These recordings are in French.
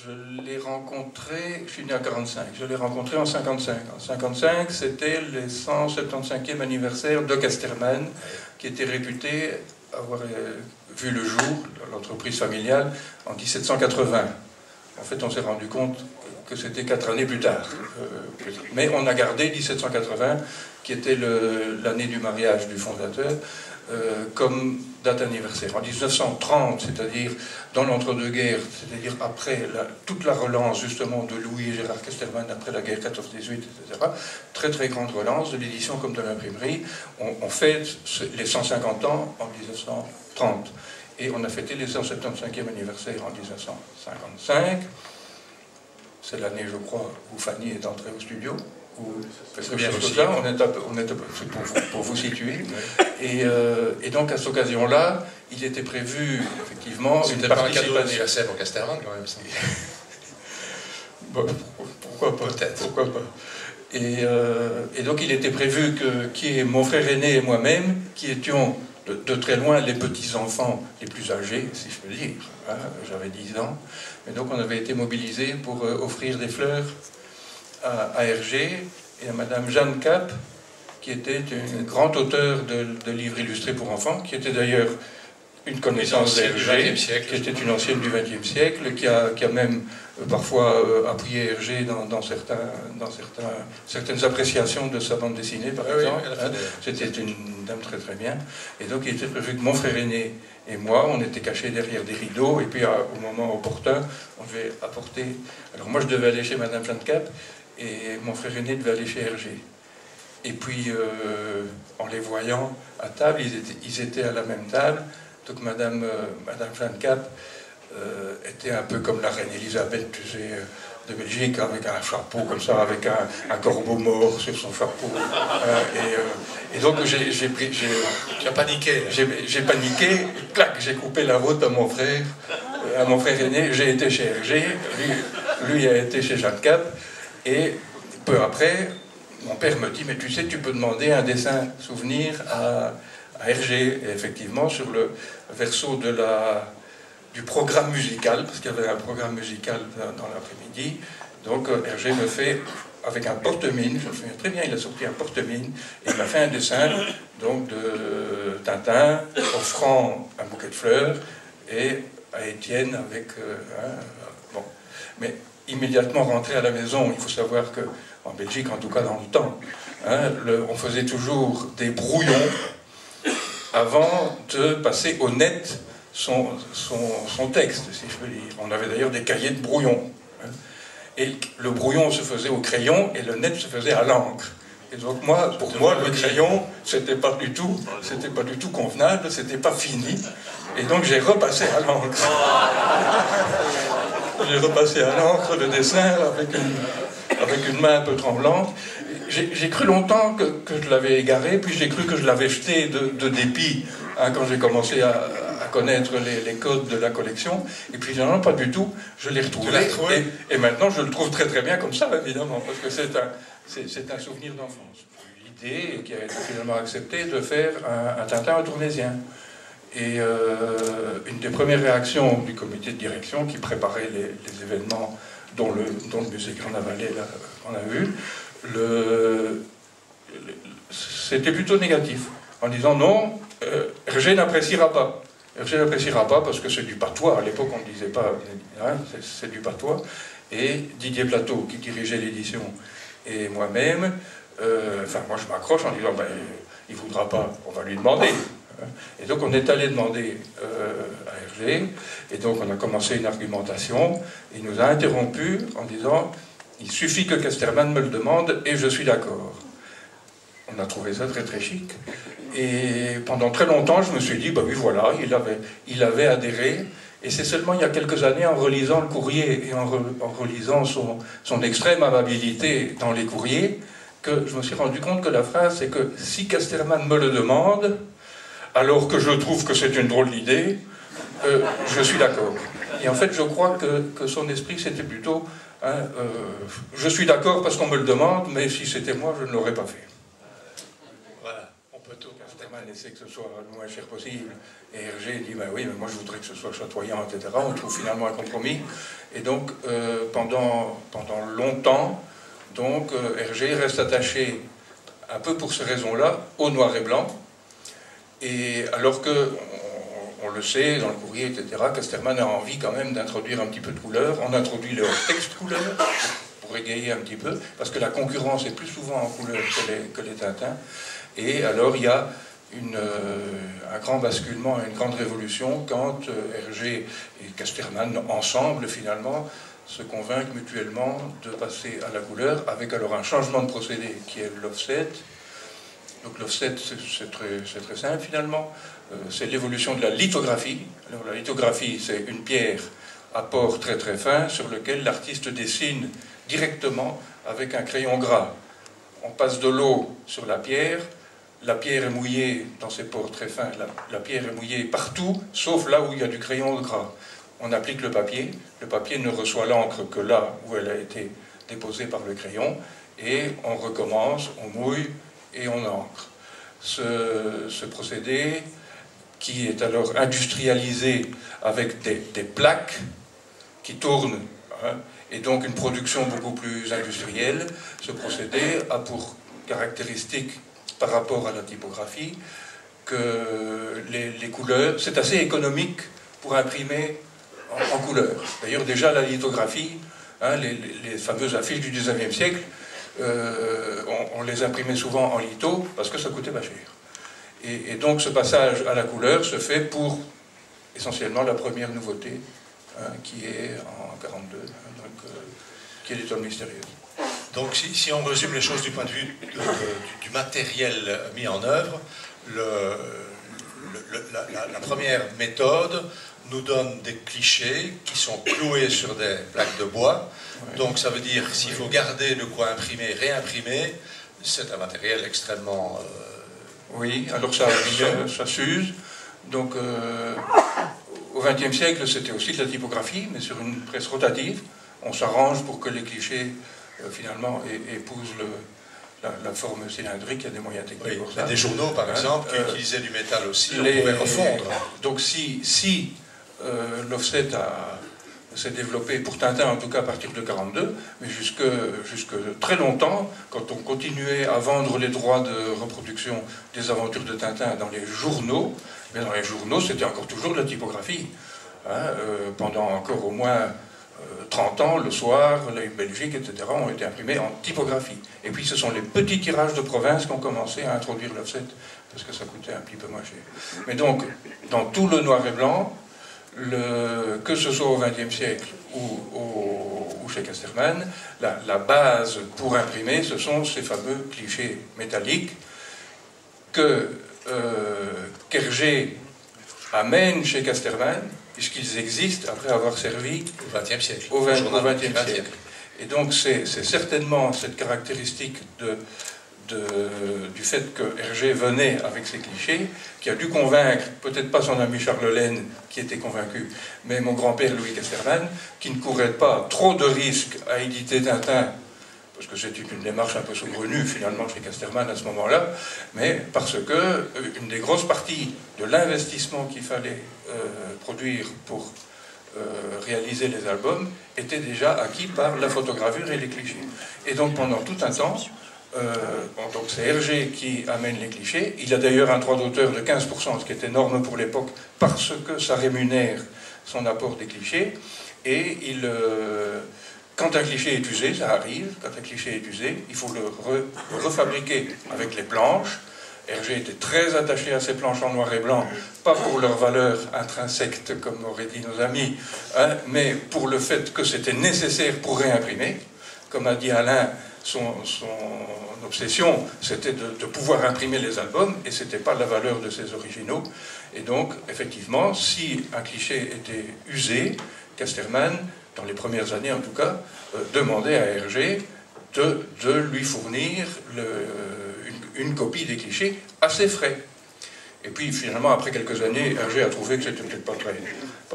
Je l'ai rencontré, je suis né en 45, je l'ai rencontré en 55. En 55, c'était les 175e anniversaire de Casterman, qui était réputé avoir vu le jour, l'entreprise familiale, en 1780. En fait, on s'est rendu compte que c'était 4 années plus tard. Mais on a gardé 1780, qui était l'année du mariage du fondateur, comme date anniversaire. En 1930, c'est-à-dire dans l'entre-deux-guerres, c'est-à-dire après toute la relance justement de Louis et Gérard Casterman après la guerre 14-18, etc., très très grande relance de l'édition comme de l'imprimerie, on fête les 150 ans en 1930. Et on a fêté les 175e anniversaire en 1955. C'est l'année, je crois, où Fanny est entrée au studio. Parce que bien chose là, pour vous situer. Et donc à cette occasion-là, il était prévu effectivement une participation. C'était pas un cadeau d'anniversaire pour Casterman quand même, ça. Bon, pourquoi pas? Peut-être. Pourquoi pas? Et donc il était prévu qu'il y ait mon frère aîné et moi-même qui étions de très loin les petits-enfants les plus âgés, si je peux dire. Hein, j'avais 10 ans. Et donc on avait été mobilisés pour offrir des fleurs à Hergé et à Madame Jeanne Cap, qui était une grande auteure de livres illustrés pour enfants, qui était d'ailleurs une connaissance d'Hergé, qui était une ancienne du XXe siècle, qui a même parfois appuyé Hergé dans certaines appréciations de sa bande dessinée, par exemple. Hein, c'était une dame très très bien. Et donc il était prévu que mon frère aîné et moi, on était cachés derrière des rideaux, et puis au moment opportun, on devait apporter... Alors moi je devais aller chez Madame Jeanne Cap, et mon frère aîné devait aller chez Hergé. Et puis, en les voyant à table, ils étaient à la même table. Donc Madame Jeanne Cap était un peu comme la reine Elisabeth, tu sais, de Belgique, avec un chapeau comme ça, avec un corbeau mort sur son chapeau. Et donc j'ai pris... Tu as paniqué. J'ai paniqué, clac, j'ai coupé la route à mon frère aîné. J'ai été chez Hergé, lui a été chez Jeanne Cap. Et peu après, mon père me dit, mais tu sais, tu peux demander un dessin souvenir à Hergé. Et effectivement, sur le verso du programme musical, parce qu'il y avait un programme musical dans l'après-midi, donc Hergé me fait, avec un porte-mine, je me souviens très bien, il a sorti un porte-mine, et il m'a fait un dessin donc, de Tintin, offrant un bouquet de fleurs, et à Étienne avec... bon, mais... immédiatement rentré à la maison, il faut savoir qu'en Belgique, en tout cas dans le temps, hein, on faisait toujours des brouillons avant de passer au net son texte, si je peux dire. On avait d'ailleurs des cahiers de brouillon. Hein, et le brouillon se faisait au crayon et le net se faisait à l'encre. Et donc pour moi, le crayon, c'était pas du tout convenable, c'était pas fini. Et donc j'ai repassé à l'encre. J'ai repassé à l'encre le dessin avec une main un peu tremblante. J'ai cru longtemps que je l'avais égaré, puis j'ai cru que je l'avais jeté de dépit hein, quand j'ai commencé à connaître les codes de la collection. Et puis non, pas du tout, je l'ai retrouvé. Et maintenant, je le trouve très très bien comme ça, évidemment, parce que c'est un souvenir d'enfance. L'idée, qui a été finalement acceptée, de faire un Tintin tournésien. Et une des premières réactions du comité de direction qui préparait les événements dont le musée Grande-Vallée qu'on a vu, c'était plutôt négatif, en disant non, Hergé n'appréciera pas. Hergé n'appréciera pas parce que c'est du patois, à l'époque on ne disait pas, hein, c'est du patois. Et Didier Plateau, qui dirigeait l'édition, et moi-même, enfin moi je m'accroche en disant, ben, il ne voudra pas, on va lui demander. Et donc on est allé demander à Hergé, et donc on a commencé une argumentation, il nous a interrompu en disant « il suffit que Casterman me le demande et je suis d'accord ». On a trouvé ça très très chic, et pendant très longtemps je me suis dit « bah oui voilà, il avait adhéré ». Et c'est seulement il y a quelques années, en relisant le courrier et en relisant son extrême amabilité dans les courriers, que je me suis rendu compte que la phrase c'est que si Casterman me le demande, alors que je trouve que c'est une drôle d'idée, je suis d'accord. Et en fait, je crois que son esprit, c'était plutôt hein, je suis d'accord parce qu'on me le demande, mais si c'était moi, je ne l'aurais pas fait. Voilà, on peut tout. Casterman essaie que ce soit le moins cher possible, et Hergé dit, ben oui, mais moi je voudrais que ce soit chatoyant, etc. On trouve finalement un compromis, et donc pendant longtemps, donc Hergé reste attaché, un peu pour ces raisons-là, au noir et blanc, et alors que, on le sait, dans le courrier, etc., Casterman a envie quand même d'introduire un petit peu de couleur. On introduit le hors-texte couleur, pour égayer un petit peu, parce que la concurrence est plus souvent en couleur que les Tintins. Et alors il y a un grand basculement, une grande révolution, quand Hergé et Casterman, ensemble, finalement, se convainquent mutuellement de passer à la couleur, avec alors un changement de procédé, qui est l'offset. Donc l'offset, c'est très simple, finalement. C'est l'évolution de la lithographie. Alors la lithographie, c'est une pierre à port très très fin sur lequel l'artiste dessine directement avec un crayon gras. On passe de l'eau sur la pierre est mouillée dans ses pores très fins, la pierre est mouillée partout, sauf là où il y a du crayon gras. On applique le papier ne reçoit l'encre que là où elle a été déposée par le crayon, et on recommence, on mouille et on encre. Ce procédé, qui est alors industrialisé avec des plaques qui tournent, hein, et donc une production beaucoup plus industrielle, ce procédé a pour caractéristique par rapport à la typographie que les couleurs, c'est assez économique pour imprimer en couleur. D'ailleurs déjà la lithographie, hein, les fameuses affiches du XIXe siècle, on les imprimait souvent en litho parce que ça coûtait pas cher. Et donc ce passage à la couleur se fait pour essentiellement la première nouveauté, hein, qui est en 1942, hein, qui est l'étoile mystérieuse. Donc si on résume les choses du point de vue du matériel mis en œuvre, la première méthode nous donne des clichés qui sont cloués sur des plaques de bois. Ouais. Donc ça veut dire que s'il faut garder de quoi imprimer, réimprimer, c'est un matériel extrêmement... Oui, alors ça s'use. Donc au XXe siècle, c'était aussi de la typographie, mais sur une presse rotative. On s'arrange pour que les clichés, finalement, épousent la forme cylindrique. Il y a des moyens techniques pour ça. Des journaux, par exemple, qui utilisaient du métal aussi, on pouvait refondre. Donc si l'offset s'est développé, pour Tintin en tout cas à partir de 1942, mais jusque très longtemps, quand on continuait à vendre les droits de reproduction des aventures de Tintin dans les journaux, mais dans les journaux c'était encore toujours de la typographie. Hein, pendant encore au moins 30 ans, le soir, la Belgique, etc., ont été imprimés en typographie. Et puis ce sont les petits tirages de province qui ont commencé à introduire l'offset, parce que ça coûtait un petit peu moins cher. Mais donc, dans tout le noir et blanc, que ce soit au XXe siècle ou chez Casterman, la base pour imprimer, ce sont ces fameux clichés métalliques que Hergé amène chez Casterman, puisqu'ils existent après avoir servi au XXe siècle. Au XXe siècle. Et donc c'est certainement cette caractéristique du fait que Hergé venait avec ses clichés, qui a dû convaincre, peut-être pas son ami Charles Laine, qui était convaincu, mais mon grand-père Louis Casterman, qui ne courait pas trop de risques à éditer Tintin, parce que c'était une démarche un peu saugrenue finalement chez Casterman à ce moment-là, mais parce que une des grosses parties de l'investissement qu'il fallait produire pour réaliser les albums était déjà acquis par la photogravure et les clichés. Et donc pendant tout un temps, donc c'est Hergé qui amène les clichés. Il a d'ailleurs un droit d'auteur de 15%, ce qui est énorme pour l'époque, parce que ça rémunère son apport des clichés. Et quand un cliché est usé, ça arrive, quand un cliché est usé, il faut le refabriquer avec les planches. Hergé était très attaché à ces planches en noir et blanc, pas pour leur valeur intrinsèque, comme auraient dit nos amis, hein, mais pour le fait que c'était nécessaire pour réimprimer. Comme a dit Alain, son obsession, c'était de pouvoir imprimer les albums, et ce n'était pas la valeur de ces originaux. Et donc, effectivement, si un cliché était usé, Casterman, dans les premières années en tout cas, demandait à Hergé de lui fournir une copie des clichés à ses frais. Et puis finalement, après quelques années, Hergé a trouvé que c'était peut-être pas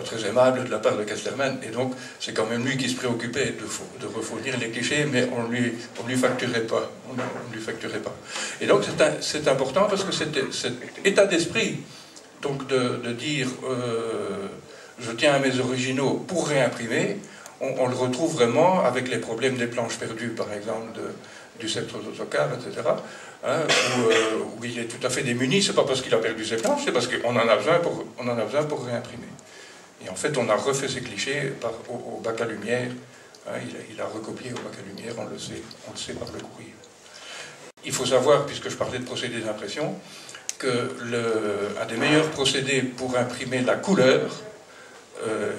très aimable de la part de Casterman, et donc c'est quand même lui qui se préoccupait de refournir les clichés, mais on lui facturait pas. On lui facturait pas. Et donc c'est important parce que cet état d'esprit, donc de dire je tiens à mes originaux pour réimprimer, on le retrouve vraiment avec les problèmes des planches perdues, par exemple, du sceptre d'Ottokar, etc., hein, où il est tout à fait démuni. C'est pas parce qu'il a perdu ses planches, c'est parce qu'on en a besoin pour réimprimer. Et en fait, on a refait ces clichés au bac à lumière. Hein, il a recopié au bac à lumière, on le sait par le courrier. Il faut savoir, puisque je parlais de procédés d'impression, que un des meilleurs procédés pour imprimer la couleur,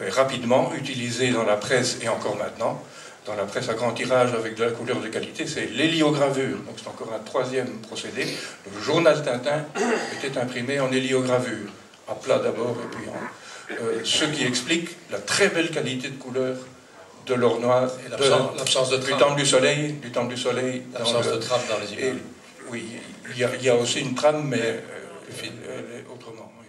rapidement, utilisé dans la presse et encore maintenant, dans la presse à grand tirage avec de la couleur de qualité, c'est l'héliogravure. Donc c'est encore un troisième procédé. Le journal Tintin était imprimé en héliogravure, à plat d'abord, et puis ce qui explique la très belle qualité de couleur de l'or noir, l'absence de trame. Du Temple du Soleil. L'absence de trame dans les images. Oui, il y a aussi une trame, mais autrement. Oui.